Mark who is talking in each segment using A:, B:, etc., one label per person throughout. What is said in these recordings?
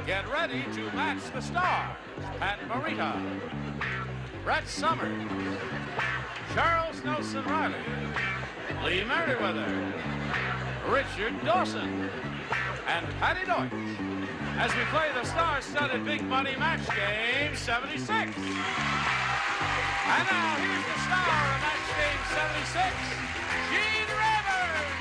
A: Get ready to match the stars. Pat Morita, Brett Summers, Charles Nelson Reilly, Lee Meriwether, Richard Dawson, and Patti Deutsch as we play the star-studded Big Money Match Game 76. And now here's the star of Match Game 76, Gene Rivers.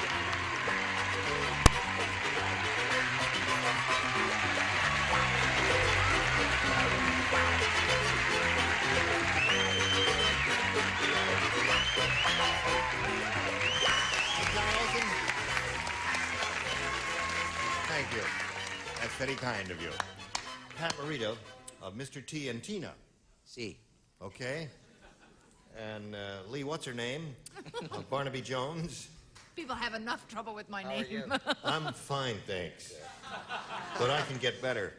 B: Thank you. That's very kind of you. Pat Morita of Mr. T and Tina.
C: See.
B: Okay. And Lee, what's her name? Barnaby Jones.
D: People have enough trouble with my name.
B: I'm fine, thanks. But I can get better.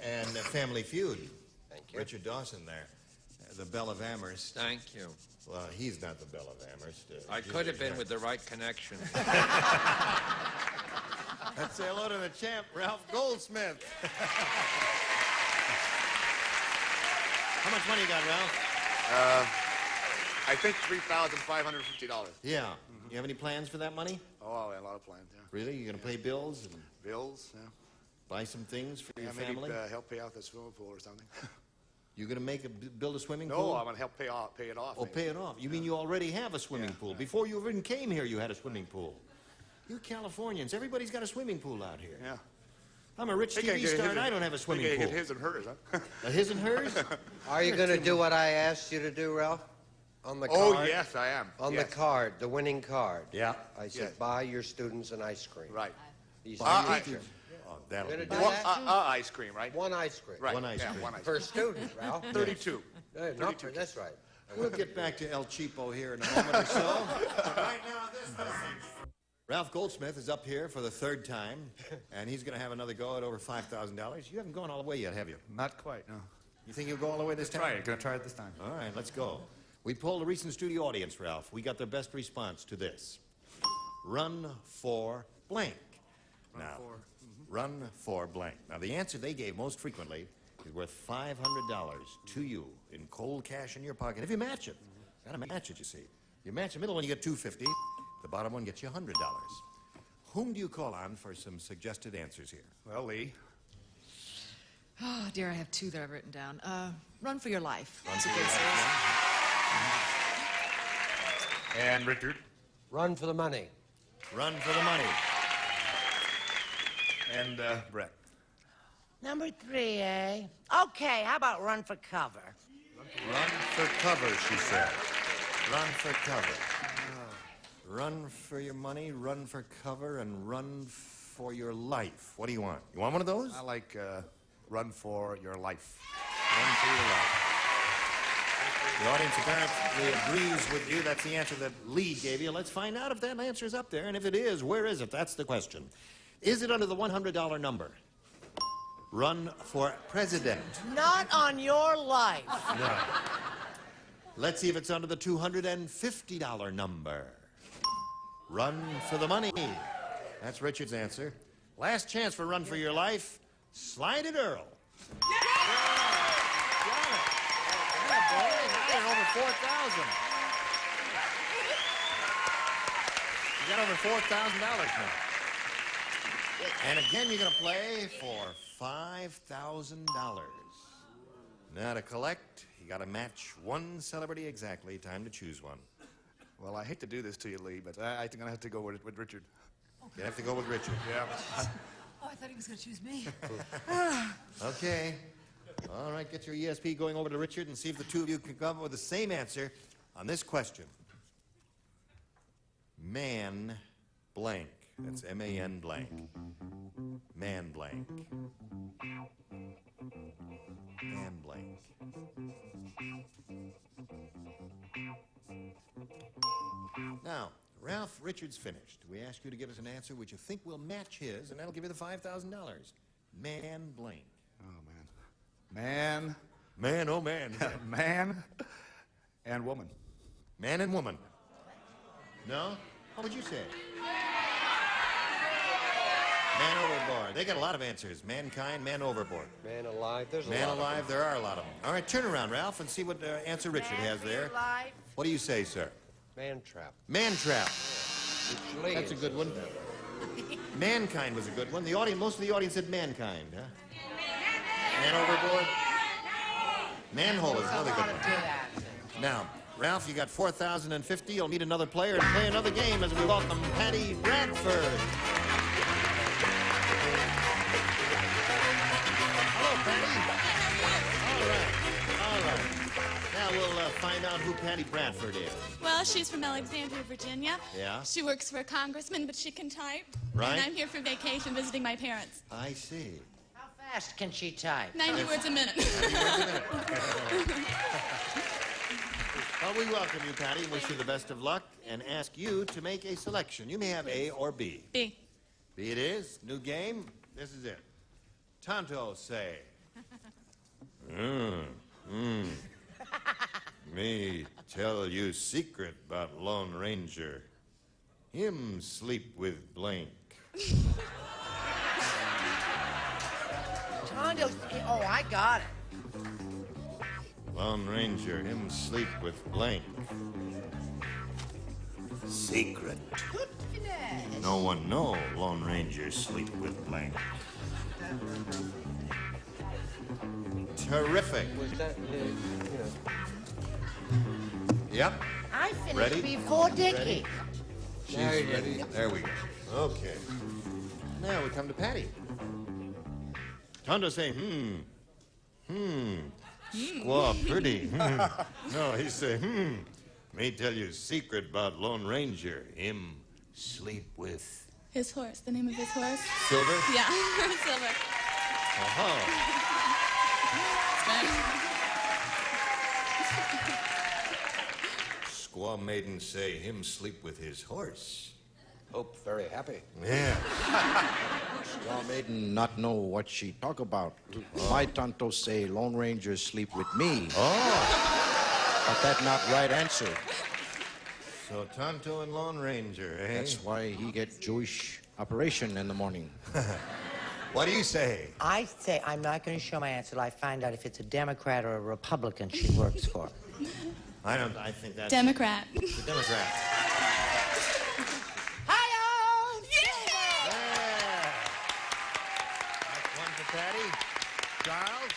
B: And Family Feud.
C: Thank you.
B: Richard Dawson there. The Belle of Amherst.
C: Thank you.
B: Well, he's not the Belle of Amherst.
C: I could have been with the right connection.
B: Let's say hello to the champ, Ralph Goldsmith. How much money you got, Ralph?
E: I think $3,550.
B: Yeah. You have any plans for that money?
E: Oh, a lot of plans, yeah.
B: Really? You gonna pay bills and
E: Bills, yeah.
B: buy some things for your
E: Maybe
B: family?
E: help pay off the swimming pool or something.
B: You gonna build a swimming pool?
E: No, I'm gonna help pay it off.
B: Oh,
E: maybe.
B: pay it off. You mean you already have a swimming pool? Before you even came here, you had a swimming pool. You Californians, everybody's got a swimming pool out here.
E: Yeah.
B: I'm a rich
E: They can't
B: TV
E: get
B: star
E: his
B: and I don't have a swimming
E: they
B: pool.
E: can't get his and hers, huh?
B: A his and hers?
F: Are you going to do what I asked you to do, Ralph? On the card?
E: Oh, yes, I am.
F: On
E: yes.
F: the card, the winning card.
B: Yeah.
F: I said,
E: Yes.
F: buy your students an ice cream.
E: Right.
F: He said,
B: Buy
F: teacher.
B: Oh, that'll
F: You're
B: be
F: gonna
B: good.
F: do that?
E: Ice cream, right?
F: One ice cream.
E: Right.
B: One ice cream.
E: One ice
F: Per student, Ralph.
E: 32.
F: No,
E: 32.
F: that's right.
B: We'll get back to El Cheapo here in a moment or so. But right now, this. Ralph Goldsmith is up here for the third time, and he's going to have another go at over $5,000. You haven't gone all the way yet, have you?
G: Not quite, no.
B: You think you'll go all the way this time?
G: Try it. Gonna try it this time.
B: All right, let's go. We polled a recent studio audience, Ralph. We got their best response to this. Run for blank. Run for blank. Now, the answer they gave most frequently is worth $500 to you in cold cash in your pocket. If you match it. Got to match it, you see. You match the middle one, you get $250. The bottom one gets you $100. Whom do you call on for some suggested answers here?
E: Well, Lee.
D: Oh, dear, I have two that I've written down. Run for your life.
B: Run
D: That's a
B: for
D: good
B: your
D: series.
E: And Richard.
F: Run for the money.
B: Run for the money.
E: And Brett.
H: Number 3, eh? Okay, how about run for cover?
B: Run for cover, she said. Run for cover. Run for your money, run for cover, and run for your life. What do you want? You want one of those?
E: I like run for your life.
B: Run for your life. The audience apparently agrees with you. That's the answer that Lee gave you. Let's find out if that answer's up there. And if it is, where is it? That's the question. Is it under the $100 number? Run for president.
H: Not on your life.
B: No. Let's see if it's under the $250 number. Run for the money. That's Richard's answer. Last chance for run for your life. Slide it, Earl.
A: Got it. Yeah, boy. Now you're over 4,000. You got over $4,000 now. And again, you're going to play for $5,000. Now to collect, you got to match one celebrity exactly. Time to choose one.
E: Well, I hate to do this to you, Lee, but I think I'm going to have to go with Richard.
B: You have to go with Richard.
E: Yeah.
D: Oh, I thought he was going to choose me.
B: Okay. All right, get your ESP going over to Richard and see if the two of you can come up with the same answer on this question. Man blank. That's M-A-N blank. Man blank. Man blank. Now, Ralph, Richard's finished. We ask you to give us an answer which you think will match his, and that'll give you the $5,000. Man blank.
E: Oh, man.
B: Man, oh man.
E: Man and woman.
B: Man and woman. No? What would you say? Man overboard. They got a lot of answers. Mankind, man overboard.
C: Man alive, there's a
B: Man
C: lot
B: alive, there are a lot of them. All right, turn around, Ralph, and see what answer Richard has there.
H: Alive.
B: What do you say, sir?
C: Man trap.
B: Man trap.
C: Which
B: That's a good one. Mankind was a good one. The audience, most of the audience said mankind, huh? Man overboard. Manhole is another good one. Now, Ralph, you got 4,050. You'll need another player and play another game as we welcome Patti Bradford. Hello, Patti. All right. Now we'll find out who Patti Bradford is.
G: Well, she's from Alexandria, Virginia.
B: Yeah?
G: She works for a congressman, but she can type.
B: Right.
G: And I'm here for vacation visiting my parents.
B: I see.
H: How fast can she type?
G: 90 words a minute.
B: Well, we welcome you, Patti, and wish you the best of luck, and ask you to make a selection. You may have A or B.
G: B.
B: B it is. New game. This is it. Tonto say. Me tell you secret about Lone Ranger. Him sleep with blank.
H: Tondo. Oh, I got it.
B: Lone Ranger, him sleep with blank. Secret. No one know Lone Ranger sleep with blank. Terrific.
C: Was that,
B: Yep.
H: I finished
B: Ready?
H: before Dickie.
B: Ready? She's ready. There we go. Okay. Now we come to Patti. Tondo say, Squaw pretty. No, he say, Me tell you secret about Lone Ranger. Him sleep with
G: His horse. The name of his horse?
B: Silver.
G: Yeah, Silver.
B: Uh-huh. Squaw maiden say him sleep with his horse.
C: Hope very happy.
B: Yeah.
I: Squaw maiden not know what she talk about. My Tonto say Lone Ranger sleep with me.
B: Oh.
I: But that not right answer.
B: So Tonto and Lone Ranger, eh?
I: That's why he get Jewish operation in the morning.
B: What do you say?
H: I say I'm not going to show my answer till I find out if it's a Democrat or a Republican she works for.
B: I think that's...
G: Democrat.
B: The Democrat.
H: Hi-yo!
B: Yeah. That's one for Patti. Charles?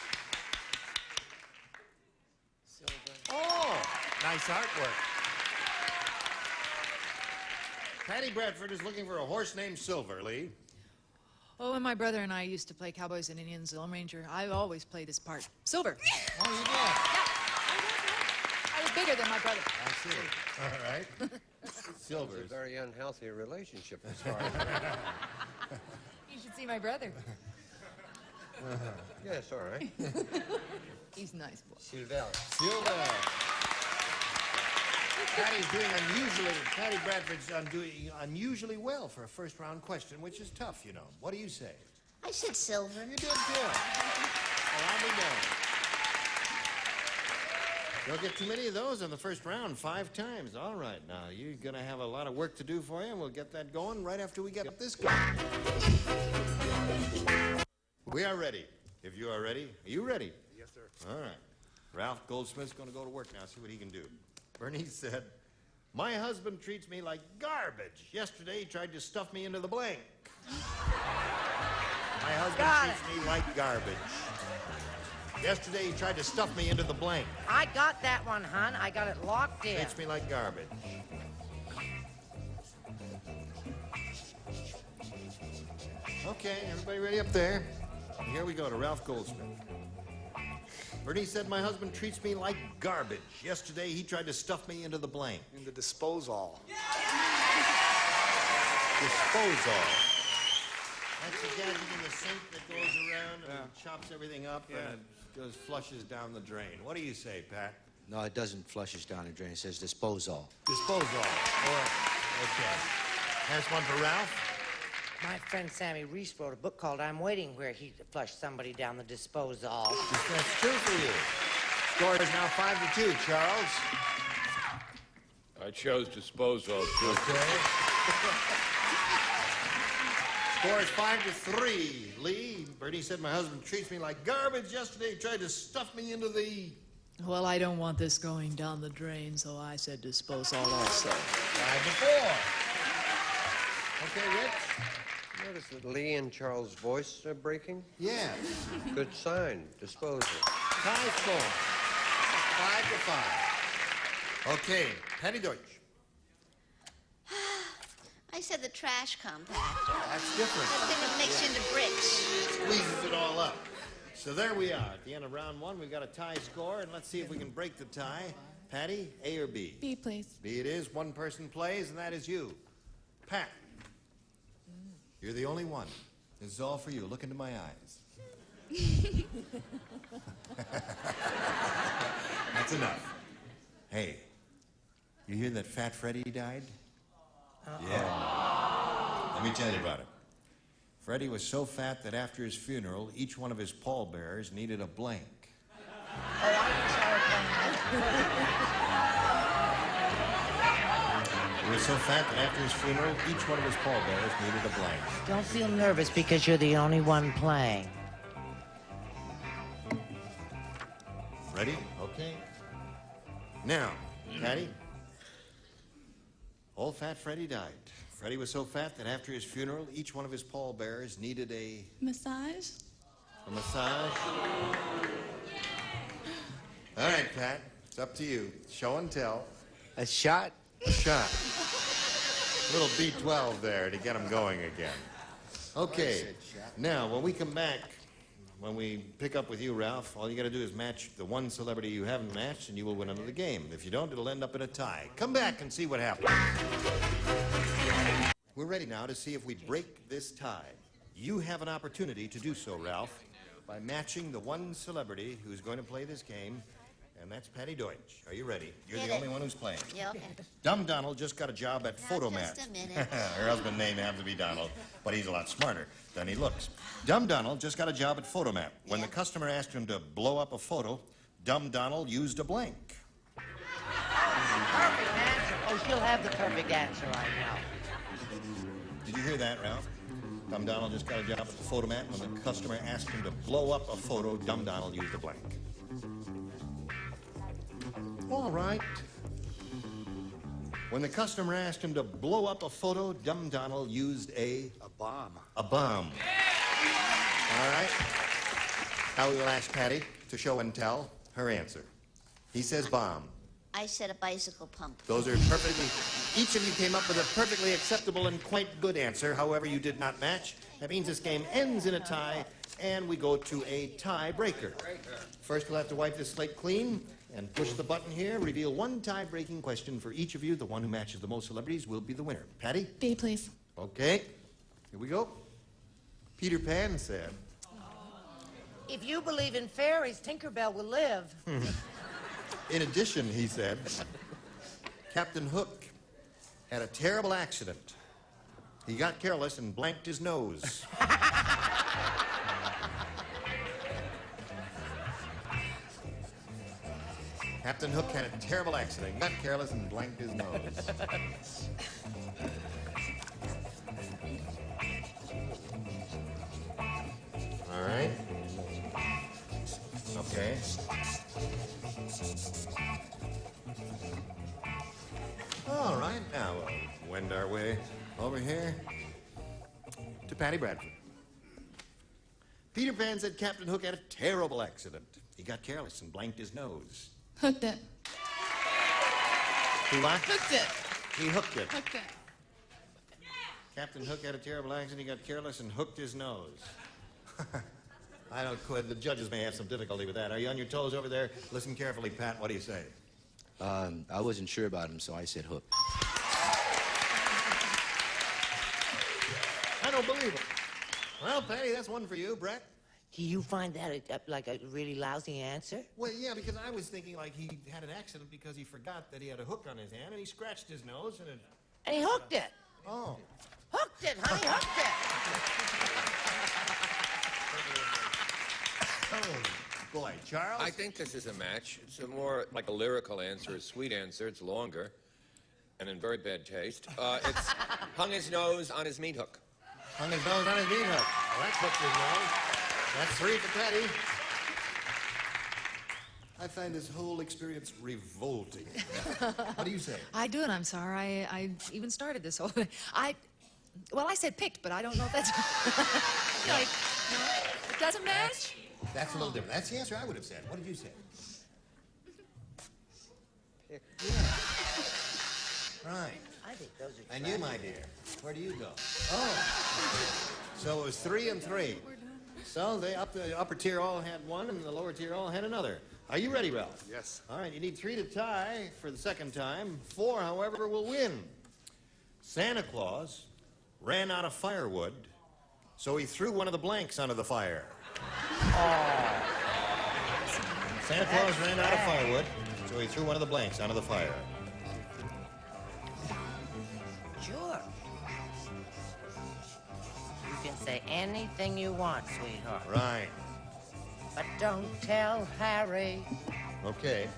B: Silver. Oh, nice artwork. Patti Bradford is looking for a horse named Silver, Lee.
D: Oh, and my brother and I used to play Cowboys and Indians, Lone Ranger. I always played this part. Silver.
B: Oh, you did?
D: I was bigger than my brother.
B: I see. All right. Silver.
C: It's a very unhealthy relationship as far as
D: You should see my brother.
C: Yes, all right.
D: He's a nice boy.
C: Silver.
B: Silver. Patti Bradford's doing unusually well for a first-round question, which is tough, you know. What do you say?
H: I said silver.
B: You did good. Well, I'll be done. Don't get too many of those in the first round, 5 times. All right, now, you're going to have a lot of work to do for you, and we'll get that going right after we get this going. We are ready. If you are ready, are you ready?
E: Yes, sir.
B: All right. Ralph Goldsmith's going to go to work now, see what he can do. Bernice said, my husband treats me like garbage. Yesterday, he tried to stuff me into the blank. My husband treats me like garbage. Yesterday, he tried to stuff me into the blank.
H: I got that one, hon. I got it locked in.
B: Treats me like garbage. Okay, everybody ready up there? Here we go to Ralph Goldsmith. Bernice said, my husband treats me like garbage. Yesterday, he tried to stuff me into the blank.
E: In the disposal.
B: Disposal. That's the gadget in the sink that goes around and chops everything up and it goes flushes down the drain. What do you say, Pat?
I: No, it doesn't flushes down the drain. It says disposal.
B: Disposal. Okay. That's one for Ralph.
H: My friend Sammy Reese wrote a book called I'm Waiting, where he flushed somebody down the disposal.
B: That's true for you. Score is now 5-2, Charles.
J: I chose disposal too.
B: Okay. Score is 5-3. Lee, Bertie said my husband treats me like garbage yesterday. He tried to stuff me into the...
D: Well, I don't want this going down the drain, so I said disposal also.
B: 5-4. Okay, Rich?
C: Notice that Lee and Charles' voice are breaking?
B: Yeah.
C: Good sign. Disposal.
B: Tie score. 5-5. Okay, Patti Deutsch.
J: I said the trash compactor.
B: That's different.
J: That thing that makes you into bricks.
B: Squeezes it all up. So there we are. At the end of round one, we've got a tie score, and let's see if we can break the tie. Patti, A or B?
G: B, please.
B: B it is. One person plays, and that is you. Pat. You're the only one. This is all for you. Look into my eyes. That's enough. Hey, you hear that Fat Freddie died? Yeah. Let me tell you about it. Freddie was so fat that after his funeral, each one of his pallbearers needed a blank. He was so fat that after his funeral, each one of his pallbearers needed a blank.
H: Don't feel nervous because you're the only one playing.
B: Ready? Okay. Now, Patti. Old Fat Freddie died. Freddie was so fat that after his funeral, each one of his pallbearers needed a
G: Massage?
B: massage. All right, Pat. It's up to you. Show and tell.
F: A shot?
B: A shot. Little B12 there to get him going again. Okay. Now, when we come back, when we pick up with you, Ralph, all you got to do is match the one celebrity you haven't matched, and you will win another game. If you don't, it'll end up in a tie. Come back and see what happens. We're ready now to see if we break this tie. You have an opportunity to do so, Ralph, by matching the one celebrity who's going to play this game, and that's Patti Deutsch. Are you ready? You're the only one who's playing.
J: Yeah, okay.
B: Dumb Donald just got a job at Photomat.
J: Just a minute.
B: Her husband's name happens to be Donald, but he's a lot smarter than he looks. Dumb Donald just got a job at Photomat. When the customer asked him to blow up a photo, Dumb Donald used a blank.
H: Perfect answer. Oh, she'll have the perfect answer right now.
B: Did you hear that, Ralph? Dumb Donald just got a job at the Photomat. When the customer asked him to blow up a photo, Dumb Donald used a blank. All right. When the customer asked him to blow up a photo, Dumb Donald used a bomb. A bomb. All right. Now we will ask Patti to show and tell her answer. He says bomb.
J: I said a bicycle pump.
B: Those are perfectly... Each of you came up with a perfectly acceptable and quite good answer. However, you did not match. That means this game ends in a tie, and we go to a tiebreaker. First, we'll have to wipe this slate clean and push the button here. Reveal one tie-breaking question for each of you. The one who matches the most celebrities will be the winner. Patti?
G: B, please.
B: Okay. Here we go. Peter Pan said...
H: If you believe in fairies, Tinkerbell will live.
B: In addition, he said, Captain Hook had a terrible accident. He got careless and blanked his nose. Captain Hook had a terrible accident. He got careless and blanked his nose. All right. Okay. All right, now we'll wend our way over here to Patti Bradford. Peter Pan said Captain Hook had a terrible accident. He got careless and blanked his nose.
G: Hooked it.
B: He what?
G: Hooked it.
B: He hooked it.
G: Hooked it.
B: Captain Hook had a terrible accident. He got careless and hooked his nose. I don't quit. The judges may have some difficulty with that. Are you on your toes over there? Listen carefully, Pat. What do you say?
I: I wasn't sure about him, so I said hook.
B: I don't believe it. Well, Patti, that's one for you. Brett?
H: Do you find that like a really lousy answer?
B: Well, yeah, because I was thinking like he had an accident because he forgot that he had a hook on his hand and he scratched his nose and it...
H: And he hooked it.
B: Oh.
H: Hooked it, honey, hooked it.
B: Oh, boy. Charles?
C: I think this is a match. It's a more like a lyrical answer, a sweet answer. It's longer and in very bad taste. It's hung his nose on his meat hook.
B: Hung his nose on his meat hook. Well, that's what you know. That's 3 for Patti. I find this whole experience revolting. What do you say?
D: I do, and I'm sorry I even started this whole thing. Well, I said picked, but I don't know if that's... like, no, it doesn't match?
B: That's a little different. That's the answer I would have said. What did you say? Right.
H: I think those are
B: And you, my dear, where do you go? Oh. So it was 3 and 3. So the upper tier all had one, and the lower tier all had another. Are you ready, Ralph?
E: Yes.
B: All right, you need 3 to tie for the second time. 4, however, will win. Santa Claus ran out of firewood, so he threw one of the blanks onto the fire. Oh. Santa Claus ran out of firewood, so he threw one of the blanks onto the fire.
H: Sure. You can say anything you want, sweetheart.
B: Right.
H: But don't tell Harry.
B: Okay.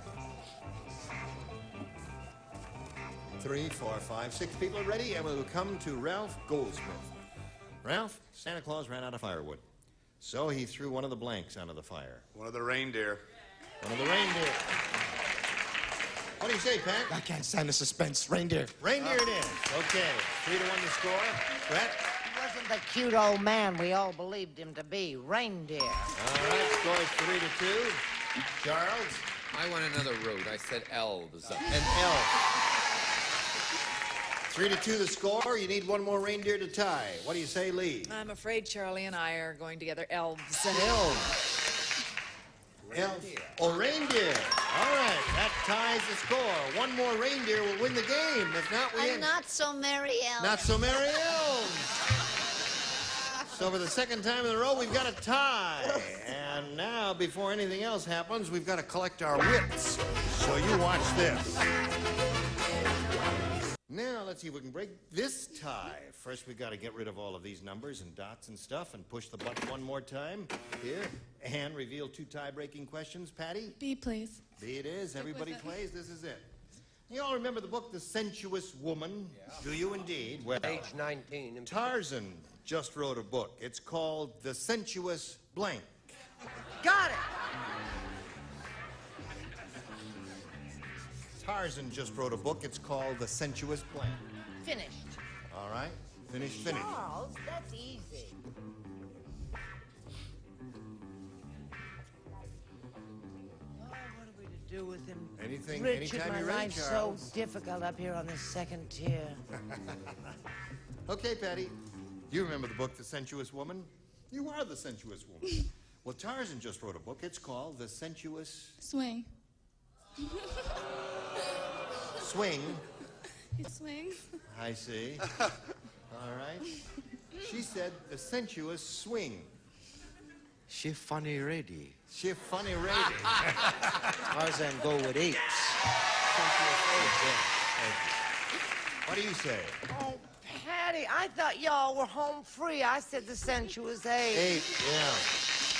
B: 3, 4, 5, 6 people are ready, and we'll come to Ralph Goldsmith. Ralph, Santa Claus ran out of firewood, so he threw one of the blanks onto the fire.
E: One of the reindeer.
B: One of the reindeer. What do you say, Pat?
I: I can't stand the suspense. Reindeer.
B: Reindeer it is. Okay. 3 to 1 to score. Brett?
H: He wasn't the cute old man we all believed him to be. Reindeer.
B: All right. Score is 3 to 2. Charles?
C: I went another route. I said elves.
B: An elf. 3 to 2 the score. You need one more reindeer to tie. What do you say, Lee?
D: I'm afraid Charlie and I are going together elves.
B: Elves. Elf. Oh, reindeer. All right. That ties the score. One more reindeer will win the game. If not, we
J: I'm
B: end.
J: not so merry, elf.
B: Not so merry elves. So for the second time in a row, we've got a tie. And now, before anything else happens, we've got to collect our wits. So you watch this. Now, let's see if we can break this tie. First, we've got to get rid of all of these numbers and dots and stuff and push the button one more time. Here. And reveal 2 tie-breaking questions. Patty?
G: B, please.
B: B it is. Everybody plays. This is it. You all remember the book, The Sensuous Woman? Yeah. Do you indeed? Well,
F: Page 19.
B: Tarzan just wrote a book. It's called The Sensuous Blank.
H: Got it.
B: Tarzan just wrote a book. It's called The Sensuous Blank.
H: Finished.
B: All right. Finish.
H: Charles, that's easy. Oh, what are we to do with him?
B: Anything,
H: Richard,
B: anytime
H: my
B: you're ready,
H: life's so
B: Charles.
H: difficult up here on this second tier.
B: Okay, Patty. You remember the book, The Sensuous Woman? You are the sensuous woman. Well, Tarzan just wrote a book. It's called The Sensuous
G: Swing.
B: Swing.
G: You swing.
B: I see. All right. She said The Sensuous Swing.
I: She funny ready.
B: She funny lady.
I: Tarzan go with apes.
B: What do you say?
H: Oh, Patty, I thought y'all were home free. I said the sensuous ape.
B: Ape, yeah.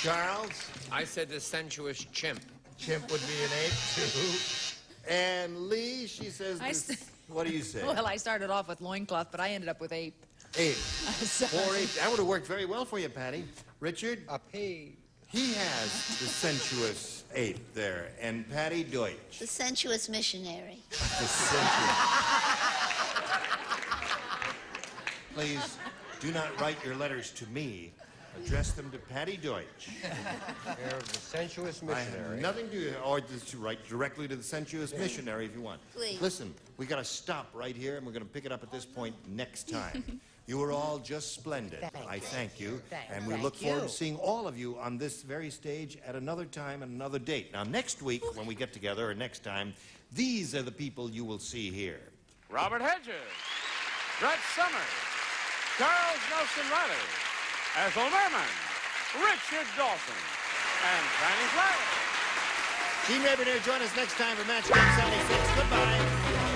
B: Charles?
C: I said the sensuous chimp.
B: Chimp would be an ape, too. And Lee, she says this. What do you say?
D: Well, I started off with loincloth, but I ended up with ape.
B: Ape.
D: So-
B: 4 apes. That would have worked very well for you, Patty. Richard?
F: A pig.
B: He has the sensuous ape there. And Patty Deutsch.
J: The sensuous missionary.
B: The sensuous. Please, do not write your letters to me. Address them to Patty Deutsch.
F: Care of the sensuous
B: I have
F: missionary.
B: nothing to, or to write directly to the sensuous missionary if you want.
J: Please.
B: Listen, we got to stop right here, and we're going to pick it up at this point next time. You were all just splendid. I thank you, and we look forward to seeing all of you on this very stage at another time and another date. Now, next week, when we get together, or next time, these are the people you will see here.
A: Robert Hedges, Brett Summers, Charles Nelson Reilly, Ethel Merman, Richard Dawson, and Fanny Flagg.
B: Team Meriwether, join us next time for Match Game 76. Goodbye.